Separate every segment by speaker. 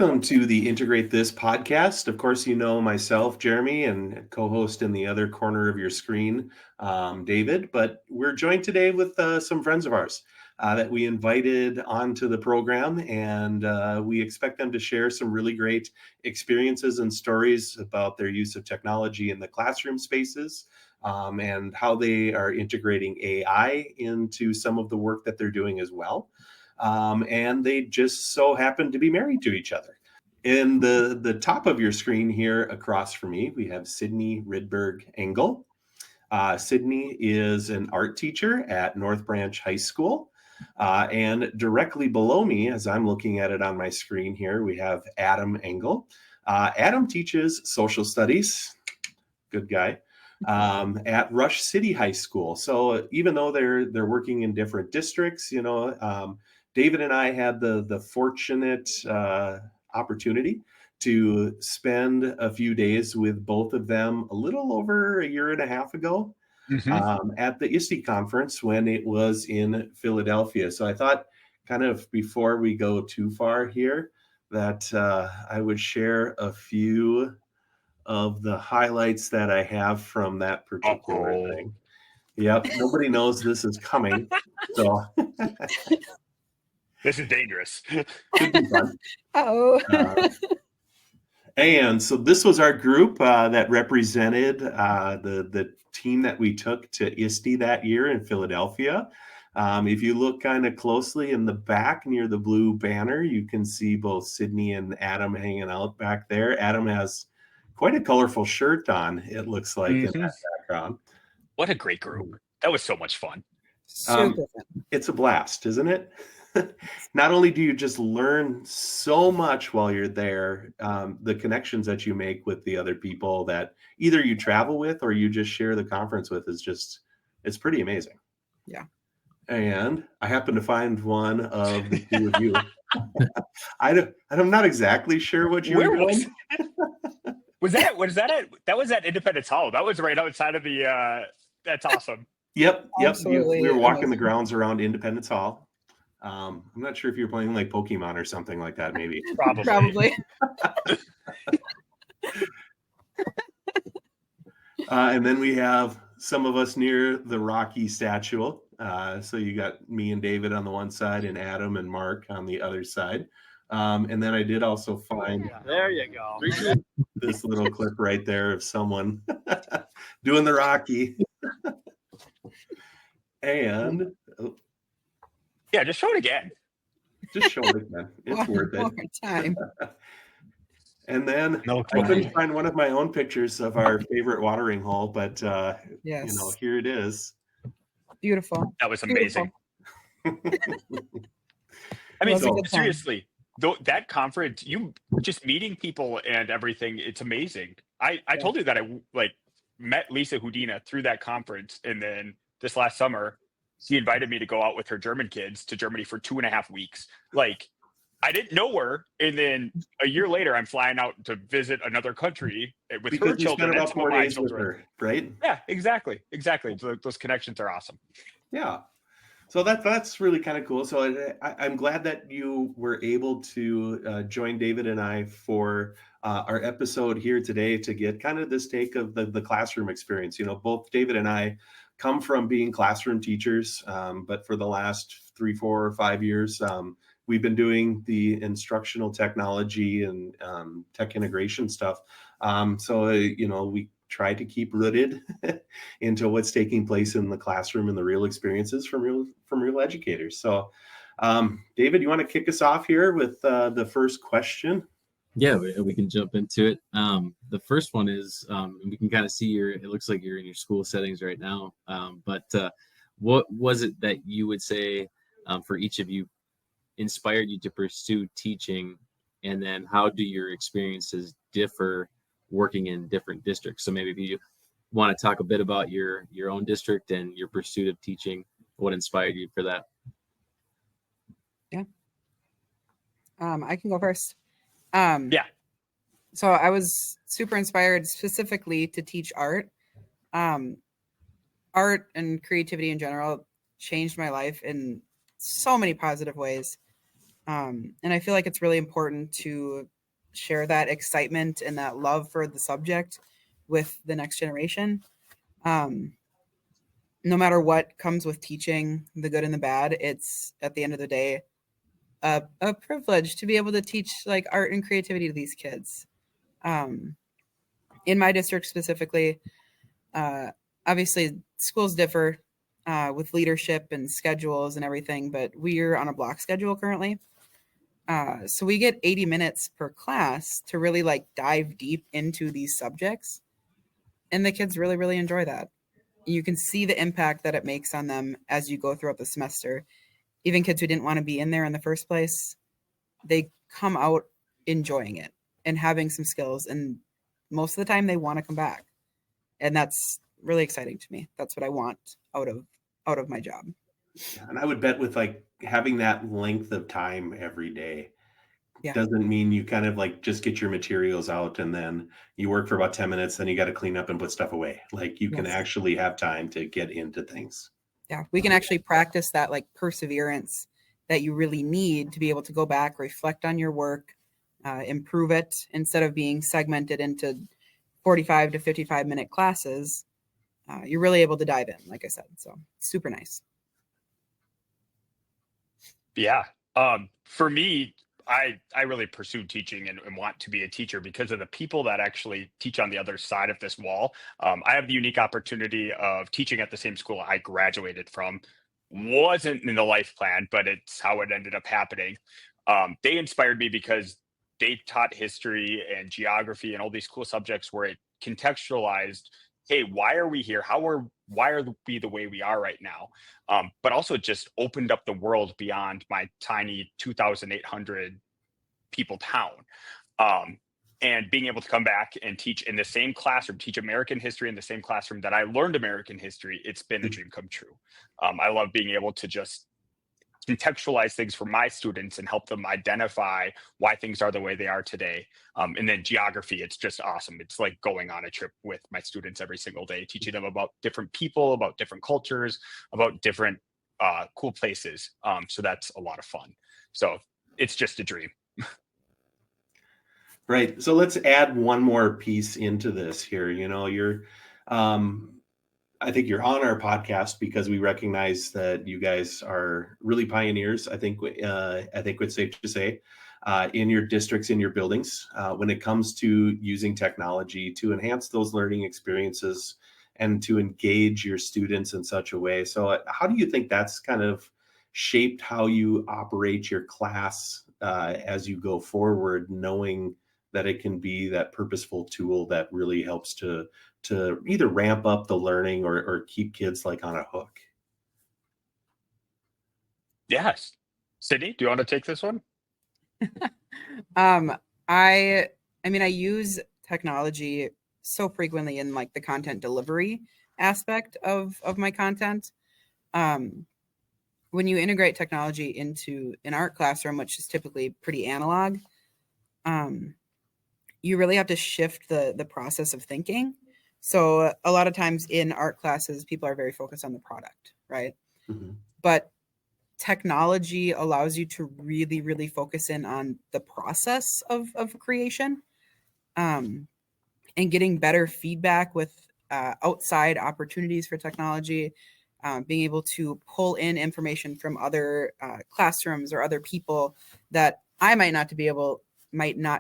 Speaker 1: Welcome to the Integrate This podcast. Of course, you know myself, Jeremy, and co-host in the other corner of your screen, David. But we're joined today with some friends of ours that we invited onto the program, and we expect them to share some really great experiences and stories about their use of technology in the classroom spaces, and how they are integrating AI into some of the work that they're doing as well. And they just so happen to be married to each other. In the top of your screen here across from me, we have Sydney Rydberg-Engel. Sydney is an art teacher at North Branch High School. And directly below me, as I'm looking at it on my screen here, we have Adam Engel. Adam teaches social studies, good guy, at Rush City High School. So even though they're working in different districts, David and I had the fortunate opportunity to spend a few days with both of them a little over a year and a half ago at the ISTE conference when it was in Philadelphia. So I thought, kind of before we go too far here, that I would share a few of the highlights that I have from that particular thing. Yep, nobody knows this is coming, so
Speaker 2: this is dangerous.
Speaker 1: Could be fun.
Speaker 3: Oh.
Speaker 1: And so this was our group that represented the team that we took to ISTE that year in Philadelphia. If you look kind of closely in the back near the blue banner, you can see both Sydney and Adam hanging out back there. Adam has quite a colorful shirt on, it looks like, in that background.
Speaker 2: What a great group. That was so much fun.
Speaker 1: It's a blast, isn't it? Not only do you just learn so much while you're there, the connections that you make with the other people that either you travel with or you just share the conference with it's pretty amazing.
Speaker 3: Yeah.
Speaker 1: And I happen to find one of the two of you. I'm not exactly sure what you were doing.
Speaker 2: Was that at Independence Hall? That was right outside of the that's awesome.
Speaker 1: Yep.
Speaker 3: Absolutely.
Speaker 1: We were walking the grounds around Independence Hall. I'm not sure if you're playing like Pokemon or something like that, maybe.
Speaker 3: Probably.
Speaker 1: And then we have some of us near the Rocky statue. So you got me and David on the one side and Adam and Mark on the other side. And then I did also find
Speaker 4: there you go.
Speaker 1: This little clip right there of someone doing the Rocky. And
Speaker 2: yeah, just show it again.
Speaker 1: Just show it again. It's worth it.
Speaker 3: More time.
Speaker 1: And then I couldn't find one of my own pictures of our favorite watering hole, but
Speaker 3: yes.
Speaker 1: Here it is.
Speaker 3: Beautiful.
Speaker 2: That was amazing. I mean, seriously, that conference, you just meeting people and everything, it's amazing. I told you that I met Lisa Houdina through that conference, and then this last summer, she invited me to go out with her German kids to Germany for 2.5 weeks. I didn't know her, and then a year later, I'm flying out to visit another country with
Speaker 1: because
Speaker 2: her children.
Speaker 1: Spent about 4 days with her, right?
Speaker 2: Yeah, exactly. Those connections are awesome.
Speaker 1: Yeah. So that's really kind of cool. So I'm glad that you were able to join David and I for our episode here today to get kind of this take of the classroom experience. Both David and I come from being classroom teachers, but for the last 3, 4, or 5 years, we've been doing the instructional technology and tech integration stuff. So we try to keep rooted into what's taking place in the classroom and the real experiences from real educators. So, David, you want to kick us off here with the first question?
Speaker 5: Yeah, we can jump into it. The first one is, we can kind of see it looks like you're in your school settings right now. But what was it that you would say for each of you inspired you to pursue teaching? And then how do your experiences differ working in different districts? So maybe if you want to talk a bit about your own district and your pursuit of teaching, what inspired you for that?
Speaker 3: Yeah. I can go first.
Speaker 2: Yeah.
Speaker 3: So I was super inspired specifically to teach art. Art and creativity in general changed my life in so many positive ways. And I feel like it's really important to share that excitement and that love for the subject with the next generation. No matter what comes with teaching, the good and the bad, it's at the end of the day a privilege to be able to teach like art and creativity to these kids. In my district specifically, obviously schools differ with leadership and schedules and everything, but we're on a block schedule currently. So we get 80 minutes per class to really like dive deep into these subjects. And the kids really, really enjoy that. You can see the impact that it makes on them as you go throughout the semester. Even kids who didn't want to be in there in the first place, they come out enjoying it and having some skills. And most of the time they want to come back. And that's really exciting to me. That's what I want out of my job.
Speaker 1: Yeah, and I would bet with like having that length of time every day
Speaker 3: Yeah.
Speaker 1: doesn't mean you kind of like just get your materials out and then you work for about 10 minutes, then you got to clean up and put stuff away. Like you can
Speaker 3: Yes.
Speaker 1: actually have time to get into things.
Speaker 3: Yeah, we can actually practice that like perseverance that you really need to be able to go back, reflect on your work, improve it instead of being segmented into 45 to 55-minute classes. You're really able to dive in, like I said. So super nice.
Speaker 2: Yeah. For me, I really pursued teaching and want to be a teacher because of the people that actually teach on the other side of this wall. I have the unique opportunity of teaching at the same school I graduated from. Wasn't in the life plan, but it's how it ended up happening. They inspired me because they taught history and geography and all these cool subjects where it contextualized, hey, why are we here? Why are we the way we are right now? But also just opened up the world beyond my tiny 2,800 people town. And being able to come back and teach in the same classroom, teach American history in the same classroom that I learned American history, it's been a dream come true. I love being able to just contextualize things for my students and help them identify why things are the way they are today. And then geography, it's just awesome. It's like going on a trip with my students every single day, teaching them about different people, about different cultures, about different cool places. So that's a lot of fun. So it's just a dream.
Speaker 1: Right. So let's add one more piece into this here. You know, I think you're on our podcast because we recognize that you guys are really pioneers. I think it's safe to say in your districts, in your buildings, when it comes to using technology to enhance those learning experiences and to engage your students in such a way. So, how do you think that's kind of shaped how you operate your class as you go forward, knowing that it can be that purposeful tool that really helps to either ramp up the learning or keep kids like on a hook?
Speaker 2: Yes. Sydney, do you want to take this one?
Speaker 3: I mean, I use technology so frequently in like the content delivery aspect of my content. When you integrate technology into an art classroom, which is typically pretty analog, you really have to shift the process of thinking. So a lot of times in art classes, people are very focused on the product, right?
Speaker 1: Mm-hmm.
Speaker 3: But technology allows you to really, really focus in on the process of creation, and getting better feedback with outside opportunities for technology, being able to pull in information from other classrooms or other people that I might not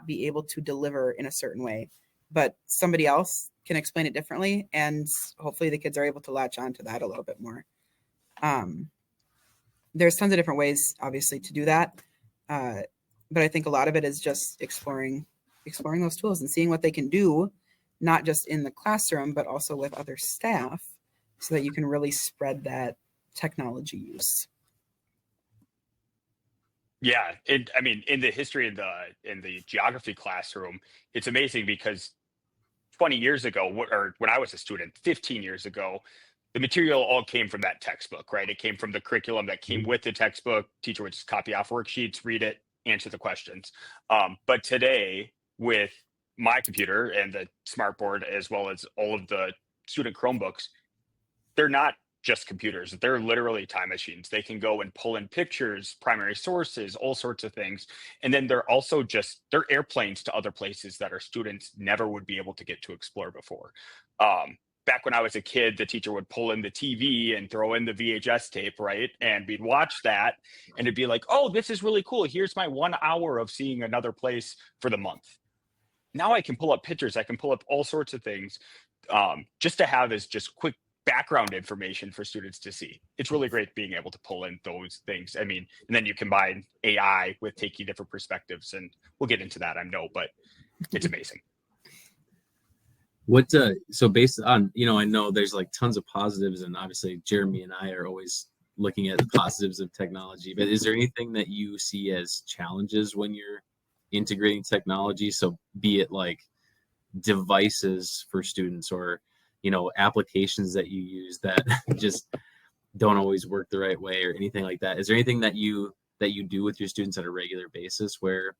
Speaker 3: be able to deliver in a certain way, but somebody else can explain it differently, and hopefully the kids are able to latch on to that a little bit more. There's tons of different ways, obviously, to do that, but I think a lot of it is just exploring those tools and seeing what they can do, not just in the classroom, but also with other staff, so that you can really spread that technology use.
Speaker 2: Yeah, I mean, in the history in the geography classroom, it's amazing because 20 years ago, or when I was a student, 15 years ago, the material all came from that textbook, right? It came from the curriculum that came with the textbook. Teacher would just copy off worksheets, read it, answer the questions. But today, with my computer and the smartboard, as well as all of the student Chromebooks, they're not just computers. They're literally time machines. They can go and pull in pictures, primary sources, all sorts of things. And then they're airplanes to other places that our students never would be able to get to explore before. Back when I was a kid, the teacher would pull in the TV and throw in the VHS tape, right? And we'd watch that and it'd be like, oh, this is really cool. Here's my 1 hour of seeing another place for the month. Now I can pull up pictures. I can pull up all sorts of things just to have as just quick background information for students to see. It's really great being able to pull in those things. I mean, and then you combine AI with taking different perspectives, and we'll get into that, I know, but it's amazing.
Speaker 5: What so based on, I know there's like tons of positives, and obviously Jeremy and I are always looking at the positives of technology, but is there anything that you see as challenges when you're integrating technology? So be it like devices for students, or applications that you use that just don't always work the right way, or anything like that. Is there anything that you do with your students on a regular basis where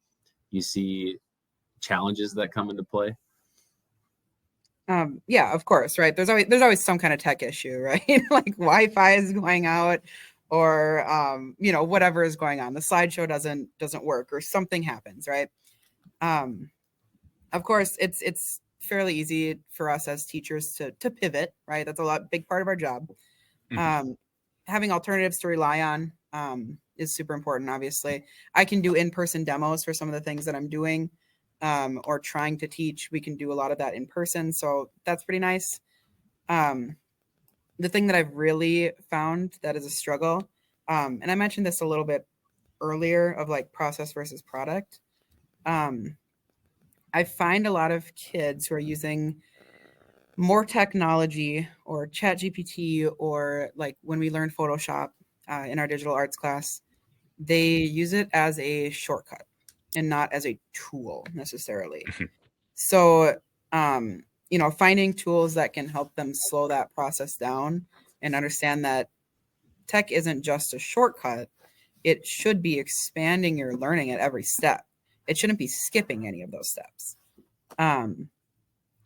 Speaker 5: you see challenges that come into play?
Speaker 3: Yeah, of course, right. There's always some kind of tech issue, right? Like Wi-Fi is going out, or whatever is going on. The slideshow doesn't work, or something happens, right? Of course, it's fairly easy for us as teachers to pivot, right? That's big part of our job. Having alternatives to rely on is super important. Obviously, I can do in-person demos for some of the things that I'm doing. Or trying to teach. We can do a lot of that in person. So that's pretty nice. The thing that I've really found that is a struggle, and I mentioned this a little bit earlier, of like process versus product. I find a lot of kids who are using more technology, or ChatGPT, or like when we learn Photoshop in our digital arts class, they use it as a shortcut and not as a tool necessarily. So, finding tools that can help them slow that process down and understand that tech isn't just a shortcut. It should be expanding your learning at every step. It shouldn't be skipping any of those steps. And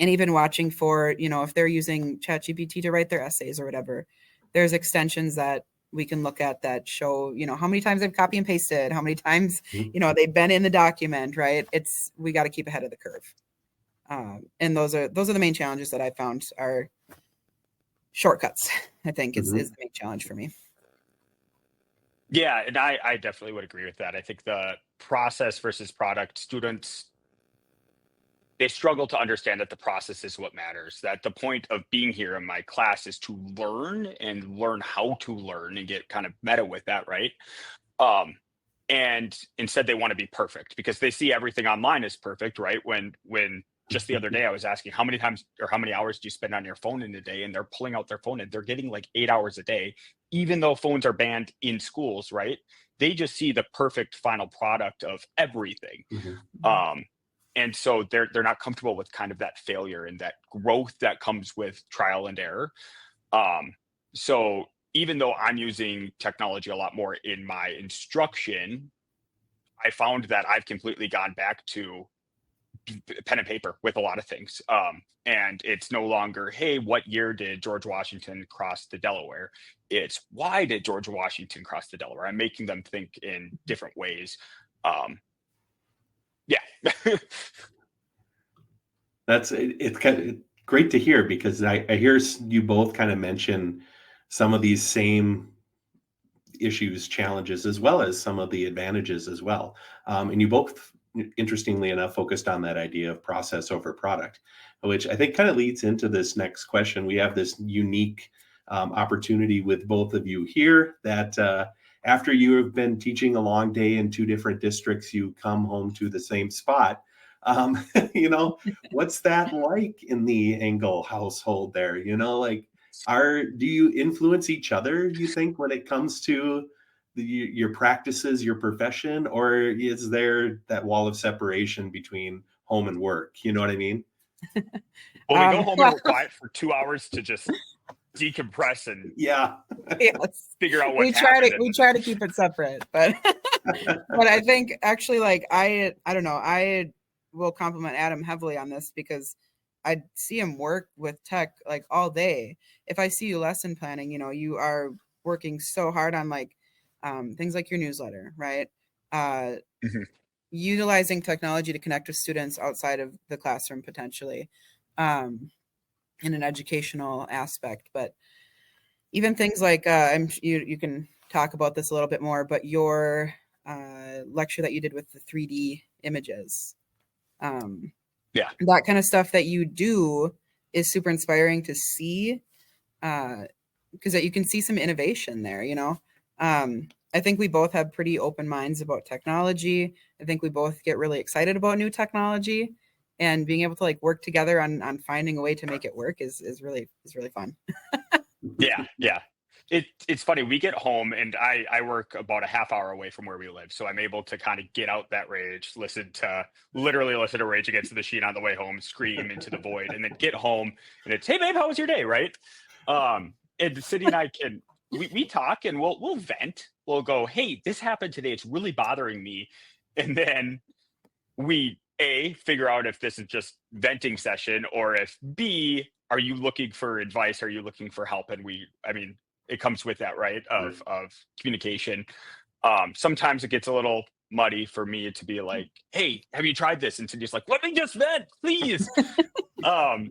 Speaker 3: even watching for, if they're using ChatGPT to write their essays or whatever, there's extensions that we can look at that show, how many times they've copy and pasted, how many times, they've been in the document, right? We got to keep ahead of the curve. And those are the main challenges that I found are shortcuts, I think is the main challenge for me.
Speaker 2: Yeah, and I definitely would agree with that. I think the process versus product, students, they struggle to understand that the process is what matters, that the point of being here in my class is to learn and learn how to learn and get kind of meta with that, right? And instead they want to be perfect because they see everything online as perfect, right? When just the other day I was asking how many times or how many hours do you spend on your phone in a day, and they're pulling out their phone and they're getting like 8 hours a day, even though phones are banned in schools, right? They just see the perfect final product of everything. And so they're not comfortable with kind of that failure and that growth that comes with trial and error. So even though I'm using technology a lot more in my instruction, I found that I've completely gone back to pen and paper with a lot of things. And it's no longer, hey, what year did George Washington cross the Delaware? It's why did George Washington cross the Delaware? I'm making them think in different ways. Yeah.
Speaker 1: It's kind of great to hear, because I hear you both kind of mention some of these same issues, challenges, as well as some of the advantages as well. And you both, interestingly enough, focused on that idea of process over product, which I think kind of leads into this next question. We have this unique opportunity with both of you here that after you have been teaching a long day in two different districts, you come home to the same spot. What's that like in the Engel household there? Do you influence each other, you think, when it comes to your practices, your profession, or is there that wall of separation between home and work? You know what I mean?
Speaker 2: Well, we go home and we're quiet for 2 hours to just decompress and figure out what happened.
Speaker 3: We try to keep it separate, but but I think actually, like, I don't know, I will compliment Adam heavily on this, because I see him work with tech like all day. If I see you lesson planning, you are working so hard on like things like your newsletter, right?
Speaker 2: Mhm.
Speaker 3: Utilizing technology to connect with students outside of the classroom potentially, in an educational aspect. But even things like you can talk about this a little bit more, but your lecture that you did with the 3D images,
Speaker 2: Yeah.
Speaker 3: that kind of stuff that you do is super inspiring to see, because you can see some innovation there. I think we both have pretty open minds about technology. I think we both get really excited about new technology, and being able to like work together on finding a way to make it work is really fun.
Speaker 2: Yeah. It's funny. We get home and I work about a half hour away from where we live. So I'm able to kind of get out that rage, literally listen to Rage Against the Machine on the way home, scream into the void, and then get home and it's, hey babe, how was your day? Right. And Cindy and I we talk and we'll vent. We'll go, hey, this happened today. It's really bothering me. And then we figure out if this is just venting session, or if B, are you looking for advice? Are you looking for help? And it comes with that, right? Of communication. Sometimes it gets a little muddy for me to be like, hey, have you tried this? And Cindy's like, let me just vent, please. um,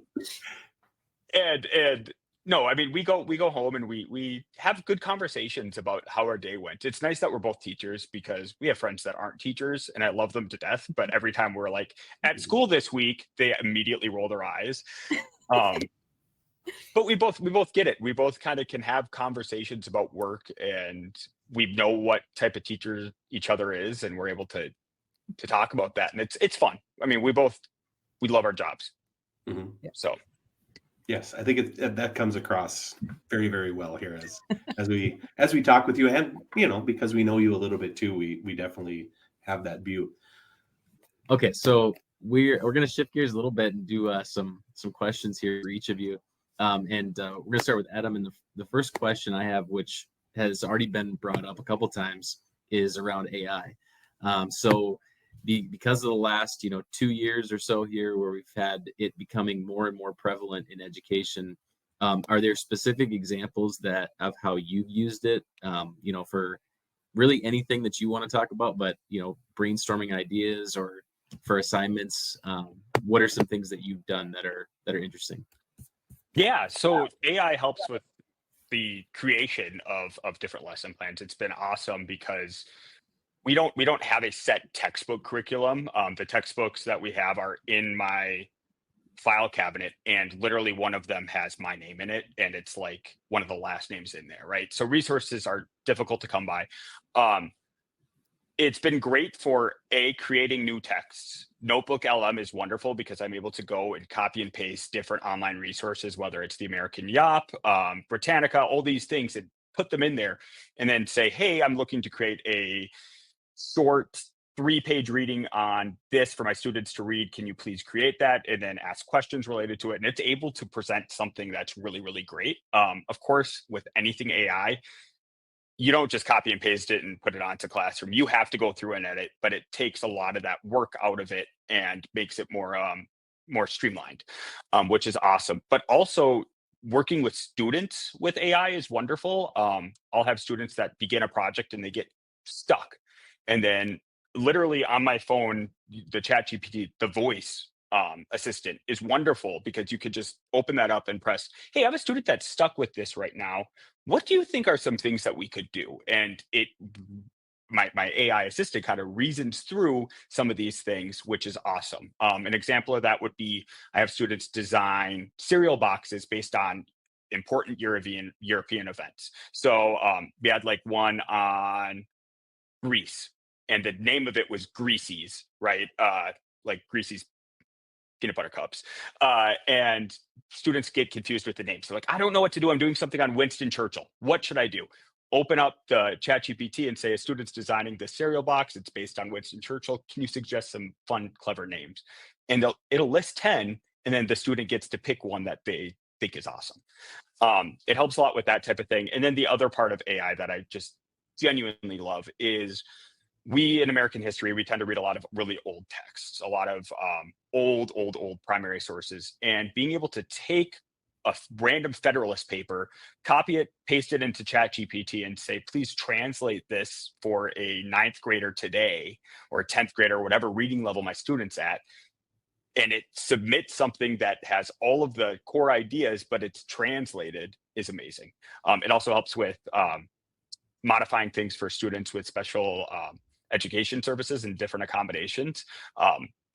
Speaker 2: and no, we go home and we have good conversations about how our day went. It's nice that we're both teachers, because we have friends that aren't teachers and I love them to death, but every time we're like at school this week, they immediately roll their eyes. um but we both get it. We both kind of can have conversations about work, and we know what type of teacher each other is, and we're able to talk about that, and it's fun. We love our jobs.
Speaker 1: Mhm.
Speaker 2: So
Speaker 1: Yes, I think that comes across very, very well here as we talk with you, and because we know you a little bit too, we definitely have that view.
Speaker 5: Okay, so we're gonna shift gears a little bit and do some questions here for each of you, and we're gonna start with Adam. And the first question I have, which has already been brought up a couple times, is around AI. So because of the last 2 years or so here, where we've had it becoming more and more prevalent in education, are there specific examples of how you've used it? For really anything that you want to talk about, but brainstorming ideas or for assignments. What are some things that you've done that are interesting?
Speaker 2: yeah, so AI helps with the creation of different lesson plans. It's been awesome because we don't have a set textbook curriculum. The textbooks that we have are in my file cabinet, and literally one of them has my name in it, and it's like one of the last names in there, right? So resources are difficult to come by. It's been great for creating new texts. Notebook LM is wonderful because I'm able to go and copy and paste different online resources, whether it's the American Yop, Britannica, all these things, and put them in there, and then say, hey, I'm looking to create a short 3-page reading on this for my students to read. Can you please create that? And then ask questions related to it. And it's able to present something that's really, really great. Of course, with anything AI, you don't just copy and paste it and put it onto Classroom. You have to go through and edit, but it takes a lot of that work out of it and makes it more streamlined, which is awesome. But also, working with students with AI is wonderful. I'll have students that begin a project and they get stuck, and then literally on my phone, the ChatGPT, the voice assistant is wonderful, because you could just open that up and press, hey, I have a student that's stuck with this right now. What do you think are some things that we could do? And my AI assistant kind of reasons through some of these things, which is awesome. An example of that would be, I have students design cereal boxes based on important European events. So we had like one on Greece, and the name of it was Greasy's, right? Like Greasy's peanut butter cups. And students get confused with the names. They're like, I don't know what to do. I'm doing something on Winston Churchill. What should I do? Open up the ChatGPT and say, a student's designing this cereal box. It's based on Winston Churchill. Can you suggest some fun, clever names? And it'll list 10, and then the student gets to pick one that they think is awesome. It helps a lot with that type of thing. And then the other part of AI that I just genuinely love is we in American history, we tend to read a lot of really old texts, a lot of old primary sources, and being able to take a random Federalist paper, copy it, paste it into ChatGPT and say, please translate this for a ninth grader today or a 10th grader, whatever reading level my student's at. And it submits something that has all of the core ideas, but it's translated, is amazing. It also helps with modifying things for students with special education services and different accommodations.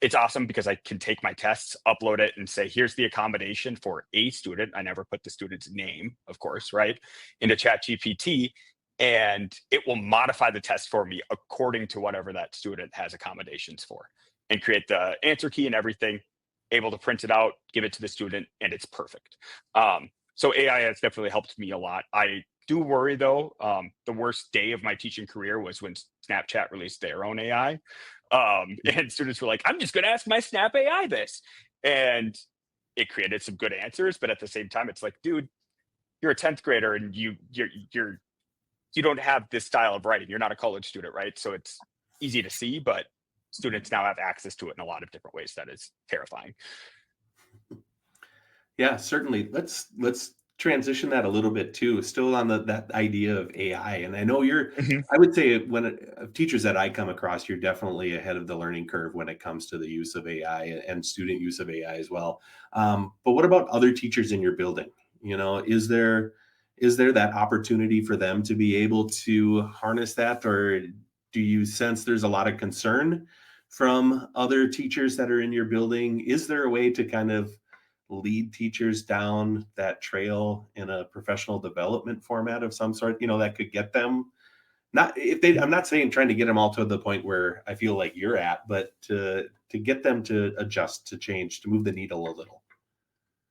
Speaker 2: It's awesome because I can take my tests, upload it, and say, here's the accommodation for a student. I never put the student's name, of course, right, into ChatGPT, and it will modify the test for me according to whatever that student has accommodations for, and create the answer key and everything, able to print it out, give it to the student, and it's perfect. So AI has definitely helped me a lot. I do worry though, the worst day of my teaching career was when Snapchat released their own AI. And students were like, I'm just going to ask my Snap AI this. And it created some good answers. But at the same time, it's like, dude, you're a 10th grader and you don't have this style of writing. You're not a college student, right? So it's easy to see, but students now have access to it in a lot of different ways. That is terrifying.
Speaker 1: Yeah, certainly. Let's transition that a little bit too. Still on that idea of AI, and I know you're. I would say when teachers that I come across, you're definitely ahead of the learning curve when it comes to the use of AI and student use of AI as well. But what about other teachers in your building? You know, is there that opportunity for them to be able to harness that, or do you sense there's a lot of concern from other teachers that are in your building? Is there a way to kind of lead teachers down that trail in a professional development format of some sort, that could get them I'm not saying trying to get them all to the point where I feel like you're at, but to get them to adjust, to change, to move the needle a little?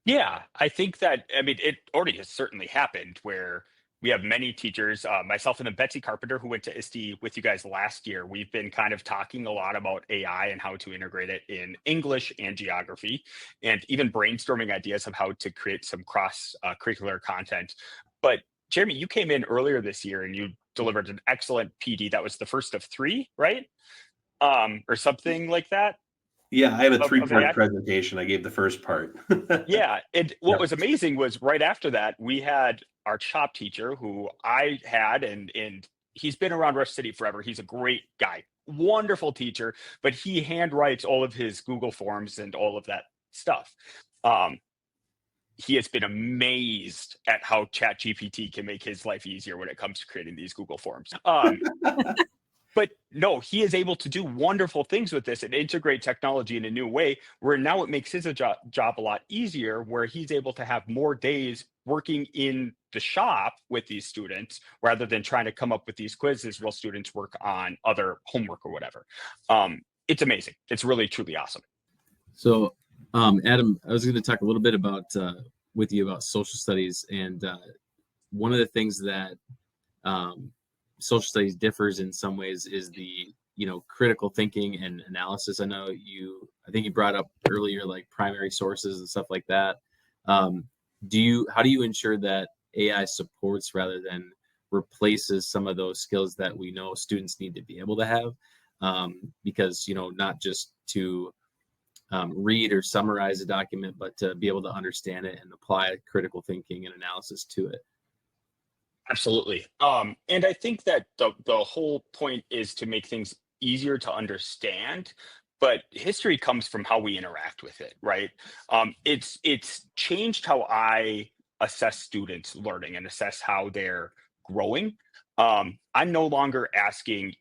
Speaker 2: Yeah, I think that, I mean, it already has certainly happened where we have many teachers, myself and then Betsy Carpenter, who went to ISTE with you guys last year. We've been kind of talking a lot about AI and how to integrate it in English and geography, and even brainstorming ideas of how to create some cross curricular content. But Jeremy, you came in earlier this year and you delivered an excellent PD. That was the first of 3, right? Or something like that.
Speaker 1: Yeah, I have a
Speaker 2: Of
Speaker 1: 3-part
Speaker 2: AI.
Speaker 1: presentation. I gave the first part.
Speaker 2: Yeah, and what
Speaker 1: Yep.
Speaker 2: was amazing was right after that, we had our shop teacher who I had, and he's been around Rush City forever. He's a great guy, wonderful teacher, but he handwrites all of his Google Forms and all of that stuff. He has been amazed at how ChatGPT can make his life easier when it comes to creating these Google Forms. But no, he is able to do wonderful things with this and integrate technology in a new way, where now it makes his job a lot easier, where he's able to have more days working in the shop with these students rather than trying to come up with these quizzes while students work on other homework or whatever. It's amazing. It's really, truly awesome.
Speaker 5: So, Adam, I was going to talk a little bit about with you about social studies, and one of the things that social studies differs in some ways is the critical thinking and analysis. I think you brought up earlier like primary sources and stuff like that. How do you ensure that AI supports rather than replaces some of those skills that we know students need to be able to have? Because not just to read or summarize a document, but to be able to understand it and apply critical thinking and analysis to it.
Speaker 2: Absolutely. And I think that the whole point is to make things easier to understand, but history comes from how we interact with it, right? It's changed how I assess students learning and assess how they're growing. I'm no longer asking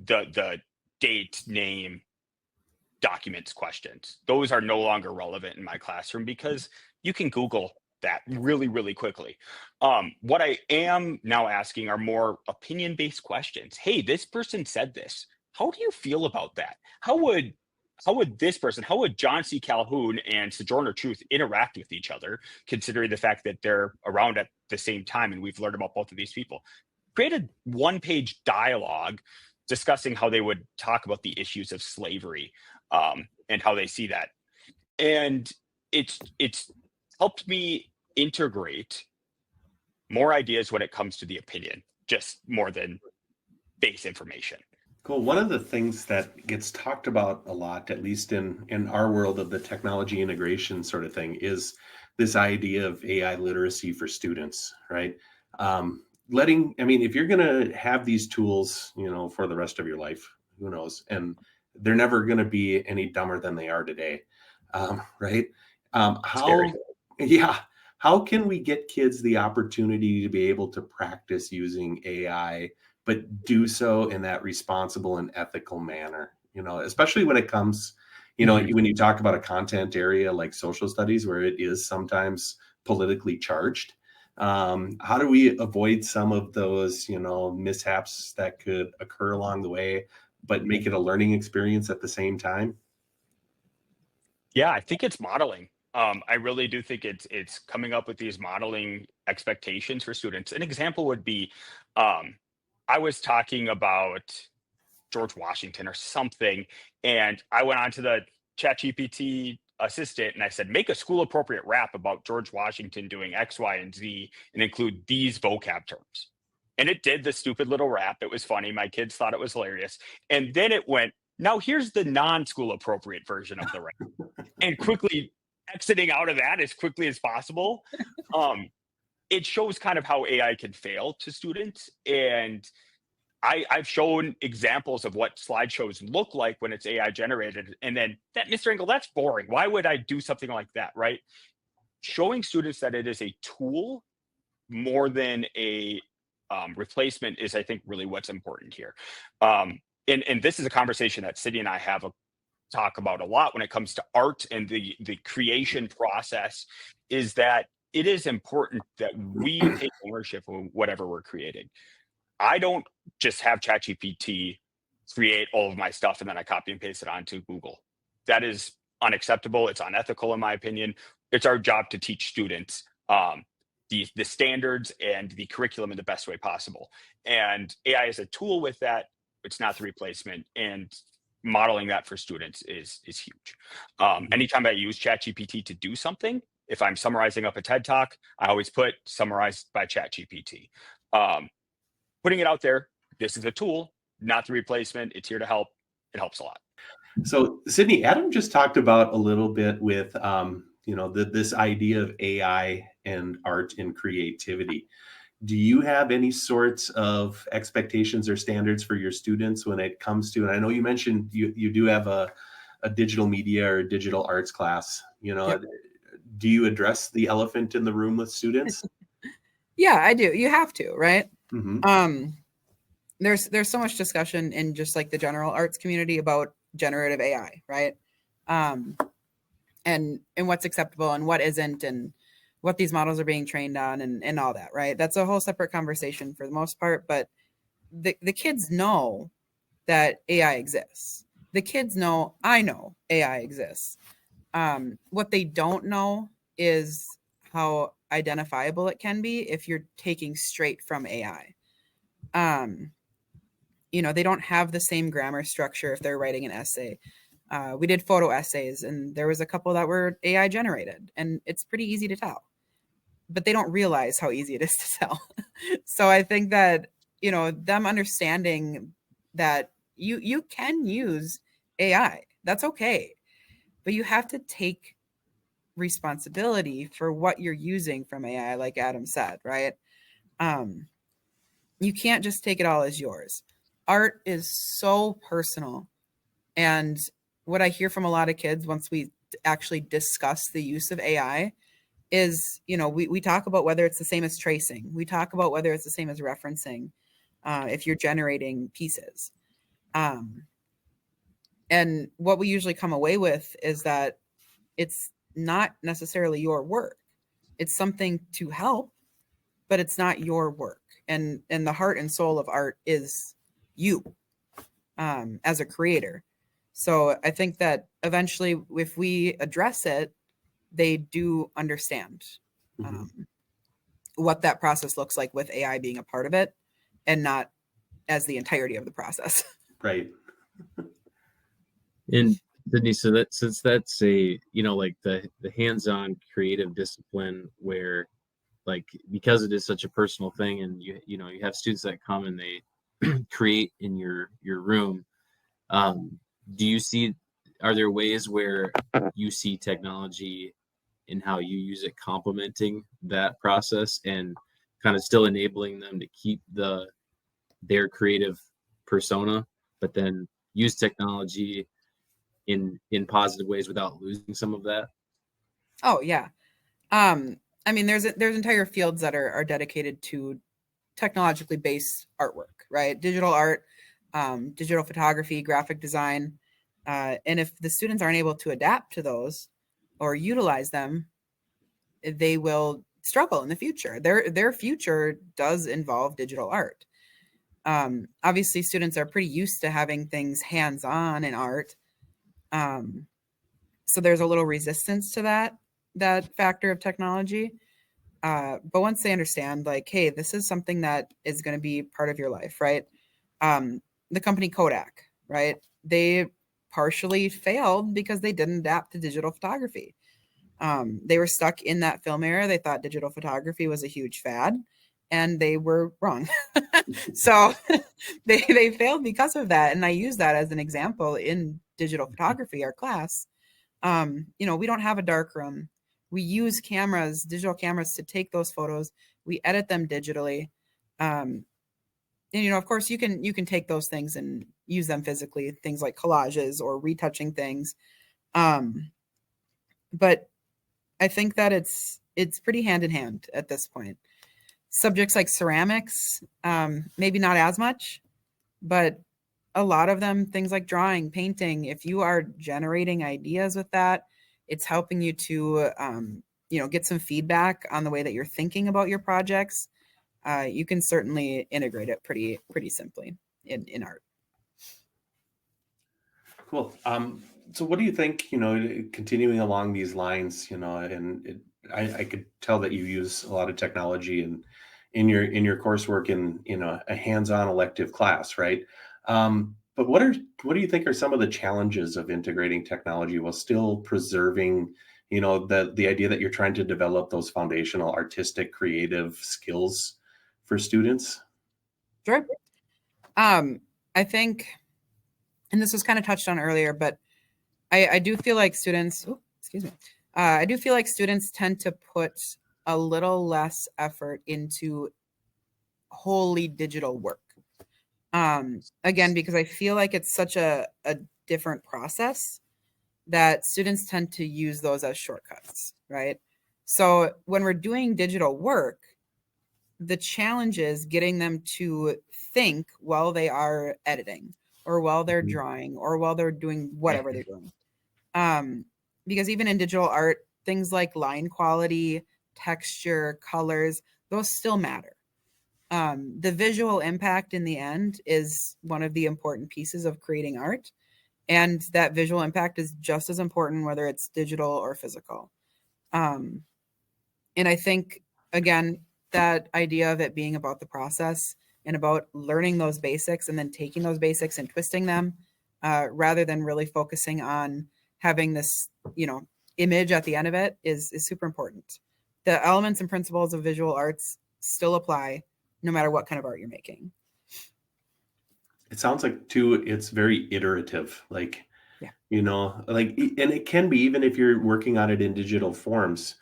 Speaker 2: the date, name, documents questions. Those are no longer relevant in my classroom because you can Google that really, really quickly. What I am now asking are more opinion-based questions. Hey, this person said this. How do you feel about that? How would John C. Calhoun and Sojourner Truth interact with each other, considering the fact that they're around at the same time and we've learned about both of these people? Create a one-page dialogue discussing how they would talk about the issues of slavery and how they see that. And it's helped me integrate more ideas when it comes to the opinion, just more than base information.
Speaker 1: Cool. One of the things that gets talked about a lot, at least in our world of the technology integration sort of thing, is this idea of AI literacy for students, right? I mean, if you're going to have these tools, for the rest of your life, who knows? And they're never going to be any dumber than they are today, right?
Speaker 2: Scary.
Speaker 1: Yeah, how can we get kids the opportunity to be able to practice using AI, but do so in that responsible and ethical manner, especially when it comes,
Speaker 5: Mhm.
Speaker 1: when you talk about a content area like social studies where it is sometimes politically charged. How do we avoid some of those, mishaps that could occur along the way, but make it a learning experience at the same time?
Speaker 2: Yeah, I think it's modeling. I really do think it's coming up with these modeling expectations for students. An example would be, um, I was talking about George Washington or something, and I went onto the ChatGPT assistant and I said, make a school appropriate rap about George Washington doing X, Y, and Z and include these vocab terms. And it did the stupid little rap. It was funny. My kids thought it was hilarious. And then it went, now here's the non-school appropriate version of the rap, and quickly exiting out of that as quickly as possible. Um, it shows kind of how AI can fail to students. And I've shown examples of what slideshows look like when it's AI generated. And then that, Mr. Engel, that's boring. Why would I do something like that? Right. Showing students that it is a tool more than a replacement is, I think, really what's important here. And this is a conversation that Sydney and I have a talk about a lot when it comes to art and the creation process, is that it is important that we take ownership of whatever we're creating. I don't just have ChatGPT create all of my stuff and then I copy and paste it onto Google. That is unacceptable. It's unethical, in my opinion. It's our job to teach students the standards and the curriculum in the best way possible. And AI is a tool with that. It's not the replacement. And modeling that for students is huge. Anytime I use ChatGPT to do something, if I'm summarizing up a TED talk, I always put summarized by ChatGPT. Um, Putting it out there, this is a tool, not the replacement. It's here to help. It helps a lot.
Speaker 1: So, Sydney, Adam just talked about a little bit with, this idea of AI and art and creativity. Do you have any sorts of expectations or standards for your students when it comes to, and I know you mentioned you do have a digital media or digital arts class,
Speaker 3: Yep.
Speaker 1: do you address the elephant in the room with students?
Speaker 3: Yeah, I do. You have to, right?
Speaker 1: Hmm.
Speaker 3: Um, there's so much discussion in just like the general arts community about generative AI, right? Um, and what's acceptable and what isn't, and what these models are being trained on, and all that, right? That's a whole separate conversation for the most part, but the kids know that AI exists. The kids know, I know AI exists. What they don't know is how identifiable it can be if you're taking straight from AI. Um, they don't have the same grammar structure if they're writing an essay. We did photo essays, and there was a couple that were AI generated, and it's pretty easy to tell, but they don't realize how easy it is to tell. So I think that, them understanding that you can use AI, that's okay, but you have to take responsibility for what you're using from AI, like Adam said, right? Um, you can't just take it all as yours. Art is so personal. And what I hear from a lot of kids once we actually discuss the use of AI is, we talk about whether it's the same as tracing. We talk about whether it's the same as referencing, if you're generating pieces. Um, and what we usually come away with is that it's not necessarily your work. It's something to help, but it's not your work. And the heart and soul of art is you, as a creator. So I think that eventually, if we address it, they do understand,
Speaker 1: Hmm.
Speaker 3: um, what that process looks like with AI being a part of it, and not as the entirety of the process.
Speaker 1: Right.
Speaker 5: And Sydney, so that since that's a like the hands-on creative discipline where like because it is such a personal thing and you have students that come and create in your room. Do you see, are there ways where you see technology and how you use it complementing that process and kind of still enabling them to keep their creative persona, but then use technology in positive ways without losing some of that?
Speaker 3: Oh yeah. I mean, there's entire fields that are dedicated to technologically based artwork, right? Digital art, digital photography, graphic design. And if the students aren't able to adapt to those or utilize them, they will struggle in the future. Their future does involve digital art. Obviously, students are pretty used to having things hands-on in art. So there's a little resistance to that factor of technology. But once they understand, like, hey, this is something that is going to be part of your life, right? The company Kodak, right? They partially failed because they didn't adapt to digital photography. They were stuck in that film era. They thought digital photography was a huge fad, and they were wrong. So they failed because of that. And I use that as an example in digital photography, our class. We don't have a dark room. We use cameras, digital cameras, to take those photos. We edit them digitally. And of course, you can take those things and use them physically, things like collages or retouching things. But I think that it's pretty hand in hand at this point. Subjects like ceramics, maybe not as much, but a lot of them, things like drawing, painting, if you are generating ideas with that, it's helping you to get some feedback on the way that you're thinking about your projects. You can certainly integrate it pretty simply in art.
Speaker 1: Cool. So what do you think, continuing along these lines, I could tell that you use a lot of technology in your coursework in a hands-on elective class, right? But what do you think are some of the challenges of integrating technology while still preserving, the idea that you're trying to develop those foundational artistic, creative skills for students?
Speaker 3: Sure. I think, and this was kind of touched on earlier, but I do feel like students, I do feel like students tend to put a little less effort into wholly digital work. Again, because I feel like it's such a different process that students tend to use those as shortcuts, right? So when we're doing digital work, the challenge is getting them to think while they are editing or while they're drawing or while they're doing whatever they're doing. Because even in digital art, things like line quality, texture, colors, those still matter. The visual impact in the end is one of the important pieces of creating art. And that visual impact is just as important, whether it's digital or physical. And I think, again, that idea of it being about the process and about learning those basics and then taking those basics and twisting them, rather than really focusing on having this, image at the end of it is super important. The elements and principles of visual arts still apply no matter what kind of art you're making.
Speaker 1: It sounds like too, it's very iterative, like, and it can be, even if you're working on it in digital forms,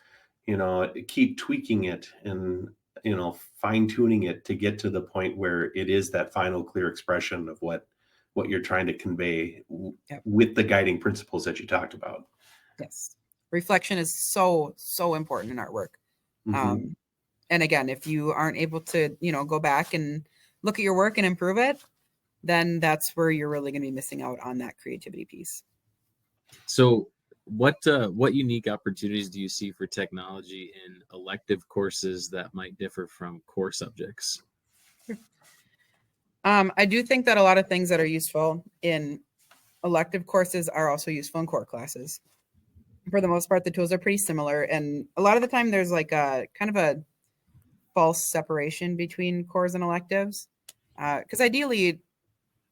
Speaker 1: keep tweaking it and, fine tuning it to get to the point where it is that final clear expression of what you're trying to convey with the guiding principles that you talked about.
Speaker 3: Yes. Reflection is so important in artwork.
Speaker 1: Mm-hmm.
Speaker 3: And again, if you aren't able to, go back and look at your work and improve it, then that's where you're really going to be missing out on that creativity piece.
Speaker 5: So what unique opportunities do you see for technology in elective courses that might differ from core subjects?
Speaker 3: I do think that a lot of things that are useful in elective courses are also useful in core classes. For the most part, the tools are pretty similar. And a lot of the time there's like a kind of a false separation between cores and electives. Because ideally,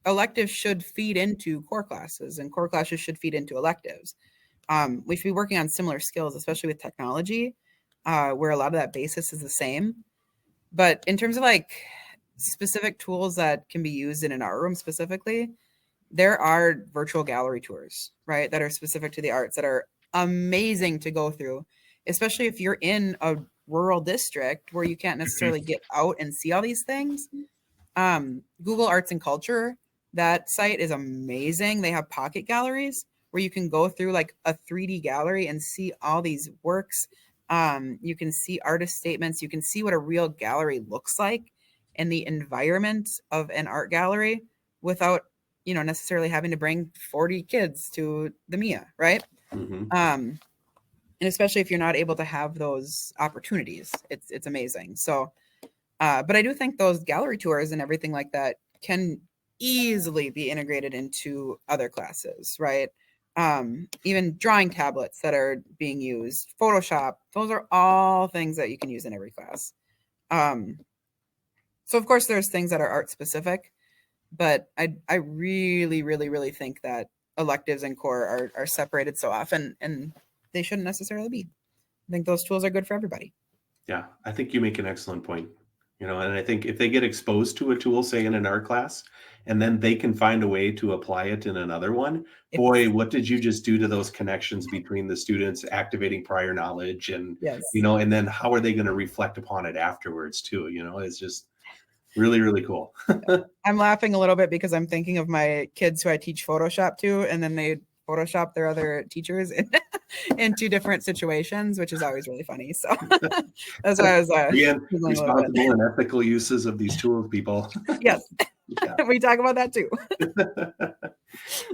Speaker 3: electives should feed into core classes and core classes should feed into electives. We should be working on similar skills, especially with technology, where a lot of that basis is the same. But in terms of like specific tools that can be used in an art room specifically, there are virtual gallery tours, right, that are specific to the arts that are amazing to go through, especially if you're in a rural district where you can't necessarily get out and see all these things. Google Arts and Culture, that site is amazing. They have pocket galleries where you can go through like a 3D gallery and see all these works. You can see artist statements. You can see what a real gallery looks like and the environment of an art gallery without, necessarily having to bring 40 kids to the MIA, right? And especially if you're not able to have those opportunities, it's amazing. So, but I do think those gallery tours and everything like that can easily be integrated into other classes, right? Even drawing tablets that are being used, Photoshop, those are all things that you can use in every class. So of course there's things that are art specific, but I really, really, really think that electives and core are separated so often, and they shouldn't necessarily be. I think those tools are good for everybody.
Speaker 1: Yeah, I think you make an excellent point. And I think if they get exposed to a tool, say in an art class, and then they can find a way to apply it in another one, boy, what did you just do to those connections between the students, activating prior knowledge and,
Speaker 3: Yes.
Speaker 1: And then how are they going to reflect upon it afterwards too? It's just really, really cool.
Speaker 3: I'm laughing a little bit because I'm thinking of my kids who I teach Photoshop to, and then they Photoshop their other teachers into different situations, which is always really funny. So that's why I was
Speaker 1: again, responsible and ethical uses of these tools, people.
Speaker 3: Yes, we talk about that too.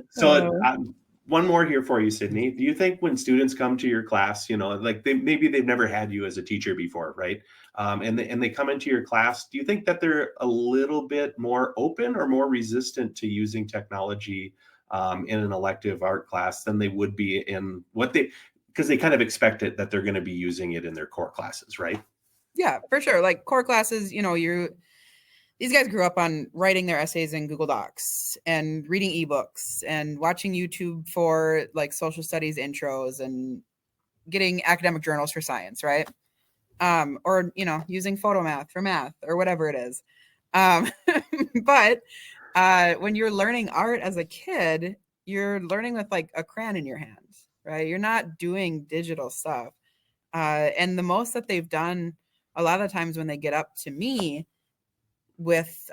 Speaker 1: So one more here for you, Sydney. Do you think when students come to your class, like maybe they've never had you as a teacher before, right? And they come into your class, do you think that they're a little bit more open or more resistant to using technology in an elective art class than they would be in because they kind of expect it that they're going to be using it in their core classes, right?
Speaker 3: Yeah, for sure. Like core classes, these guys grew up on writing their essays in Google Docs and reading ebooks and watching YouTube for like social studies intros and getting academic journals for science, right? Or, using photomath for math or whatever it is. But when you're learning art as a kid, you're learning with like a crayon in your hand, right? You're not doing digital stuff. And the most that they've done a lot of the times when they get up to me with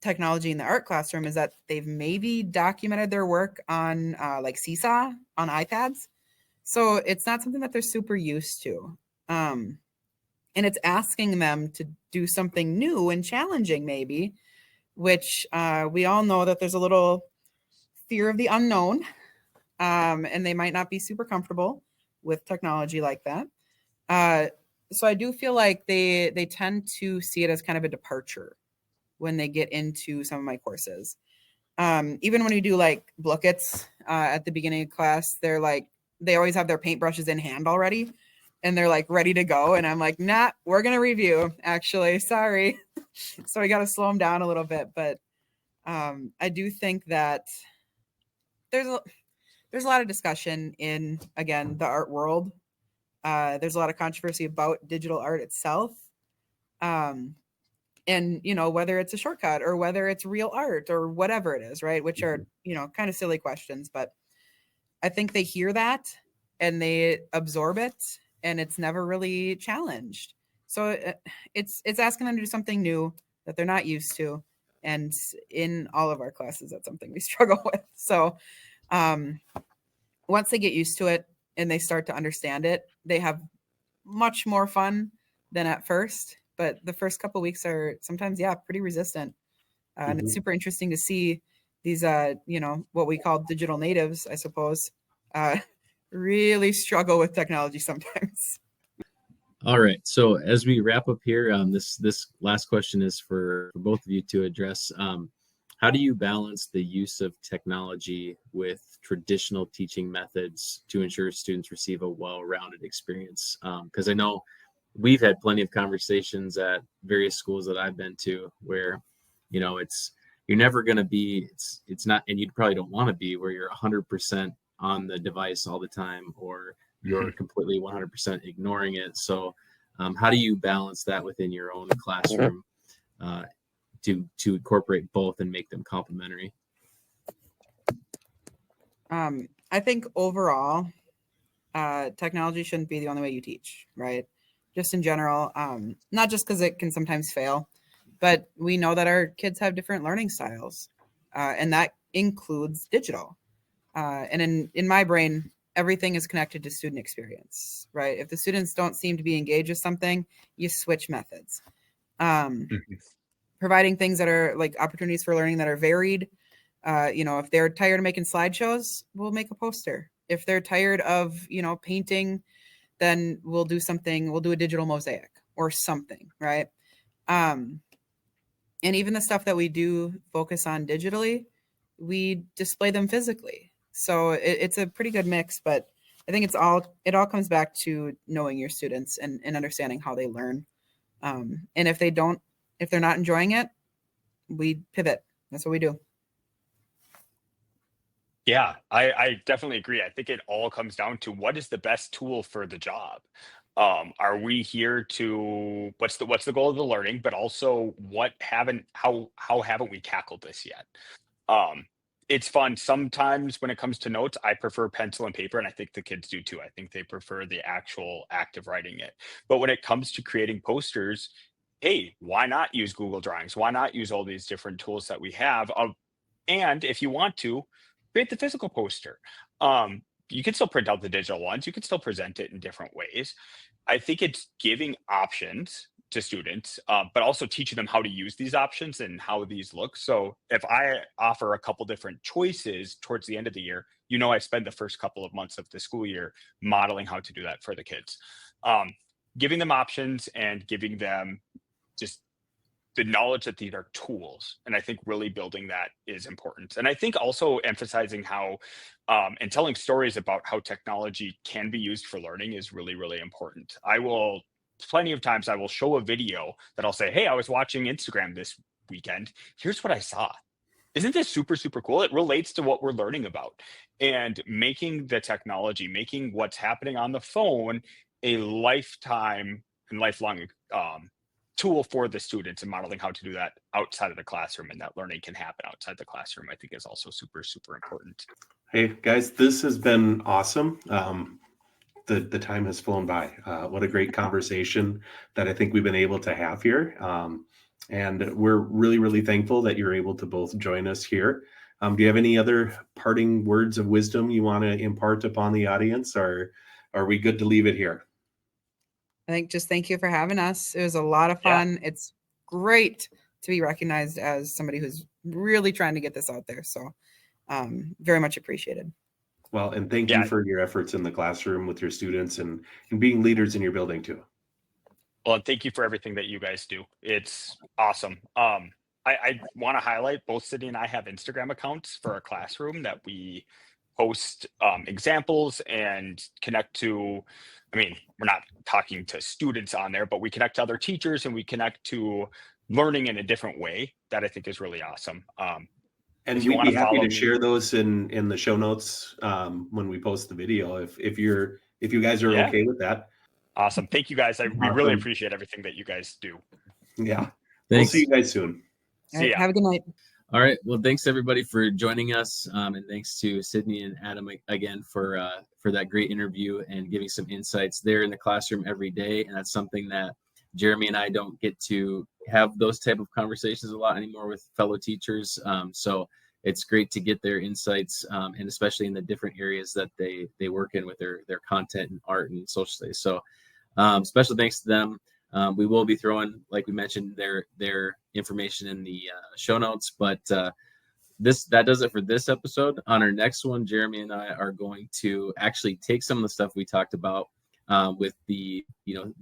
Speaker 3: technology in the art classroom is that they've maybe documented their work on like Seesaw on iPads. So it's not something that they're super used to. And it's asking them to do something new and challenging maybe, which we all know that there's a little fear of the unknown, and they might not be super comfortable with technology like that. So I do feel like they tend to see it as kind of a departure when they get into some of my courses. Even when we do like Blookets at the beginning of class, they always have their paintbrushes in hand already, and they're like ready to go. And I'm like, nah, we're going to review, actually. Sorry. So we got to slow them down a little bit. But I do think that there's a lot of discussion in, again, the art world. There's a lot of controversy about digital art itself. And, whether it's a shortcut or whether it's real art or whatever it is, right? Which are, kind of silly questions. But I think they hear that and they absorb it, and it's never really challenged. So it's asking them to do something new that they're not used to. And in all of our classes, that's something we struggle with. So once they get used to it and they start to understand it, they have much more fun than at first. But the first couple of weeks are sometimes, pretty resistant. And it's super interesting to see these, what we call digital natives, I suppose, really struggle with technology sometimes.
Speaker 5: All right. So as we wrap up here, this last question is for both of you to address. How do you balance the use of technology with traditional teaching methods to ensure students receive a well-rounded experience? Because I know we've had plenty of conversations at various schools that I've been to where, you're never going to be, it's not, and you probably don't want to be where you're 100% on the device all the time, or you're completely 100% ignoring it. So how do you balance that within your own classroom to incorporate both and make them complementary?
Speaker 3: I think overall, technology shouldn't be the only way you teach, right? Just in general, not just because it can sometimes fail, but we know that our kids have different learning styles, and that includes digital. And in my brain, everything is connected to student experience, right? If the students don't seem to be engaged with something, you switch methods. Providing things that are like opportunities for learning that are varied. If they're tired of making slideshows, we'll make a poster. If they're tired of, painting, then we'll do a digital mosaic or something, right? And even the stuff that we do focus on digitally, we display them physically. So it's a pretty good mix, but I think it all comes back to knowing your students and understanding how they learn. And if they're not enjoying it, we pivot. That's what we do.
Speaker 2: Yeah, I definitely agree. I think it all comes down to what is the best tool for the job. Are we here to what's the goal of the learning, but also how haven't we tackled this yet? It's fun. Sometimes when it comes to notes, I prefer pencil and paper, and I think the kids do too. I think they prefer the actual act of writing it. But when it comes to creating posters, hey, why not use Google Drawings? Why not use all these different tools that we have? And if you want to, create the physical poster. You can still print out the digital ones. You can still present it in different ways. I think it's giving options to students, but also teaching them how to use these options and how these look. So if I offer a couple different choices towards the end of the year, I spend the first couple of months of the school year modeling how to do that for the kids. Giving them options and giving them just the knowledge that these are tools. And I think really building that is important. And I think also emphasizing how and telling stories about how technology can be used for learning is really, really important. Plenty of times I will show a video that I'll say, hey, I was watching Instagram this weekend. Here's what I saw. Isn't this super, super cool? It relates to what we're learning about. And making the technology, making what's happening on the phone a lifetime and lifelong tool for the students, and modeling how to do that outside of the classroom, and that learning can happen outside the classroom, I think is also super, super important.
Speaker 1: Hey guys, this has been awesome. The time has flown by. What a great conversation that I think we've been able to have here. And we're really, really thankful that you're able to both join us here. Do you have any other parting words of wisdom you want to impart upon the audience, or are we good to leave it here?
Speaker 3: I think just thank you for having us. It was a lot of fun. Yeah. It's great to be recognized as somebody who's really trying to get this out there. So very much appreciated.
Speaker 1: Well, and thank you for your efforts in the classroom with your students and being leaders in your building too.
Speaker 2: Well, and thank you for everything that you guys do. It's awesome. I want to highlight both Sydney and I have Instagram accounts for our classroom that we post examples and connect to. I mean, we're not talking to students on there, but we connect to other teachers and we connect to learning in a different way that I think is really awesome.
Speaker 1: And we'd be happy to share those in the show notes when we post the video, if you guys are okay with that.
Speaker 2: Awesome. Thank you guys. We really appreciate everything that you guys do.
Speaker 1: Yeah.
Speaker 5: Thanks.
Speaker 1: We'll see you guys soon.
Speaker 3: See ya. Have a good night.
Speaker 5: All right. Well, thanks everybody for joining us. And thanks to Sydney and Adam again for that great interview and giving some insights. They're in the classroom every day. And that's something that Jeremy and I don't get to have those type of conversations a lot anymore with fellow teachers. So it's great to get their insights, and especially in the different areas that they work in with their content and art and social studies. So special thanks to them. We will be throwing, like we mentioned, their information in the show notes. But that does it for this episode. On our next one, Jeremy and I are going to actually take some of the stuff we talked about with the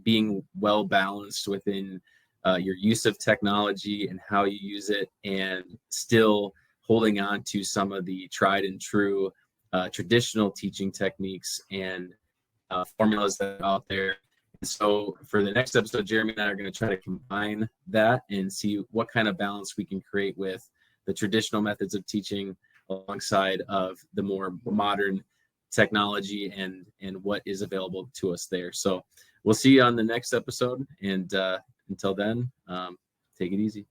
Speaker 5: being well balanced within your use of technology and how you use it, and still holding on to some of the tried and true traditional teaching techniques and formulas that are out there. And so for the next episode, Jeremy and I are going to try to combine that and see what kind of balance we can create with the traditional methods of teaching alongside of the more modern technology and what is available to us there. So we'll see you on the next episode. And until then, take it easy.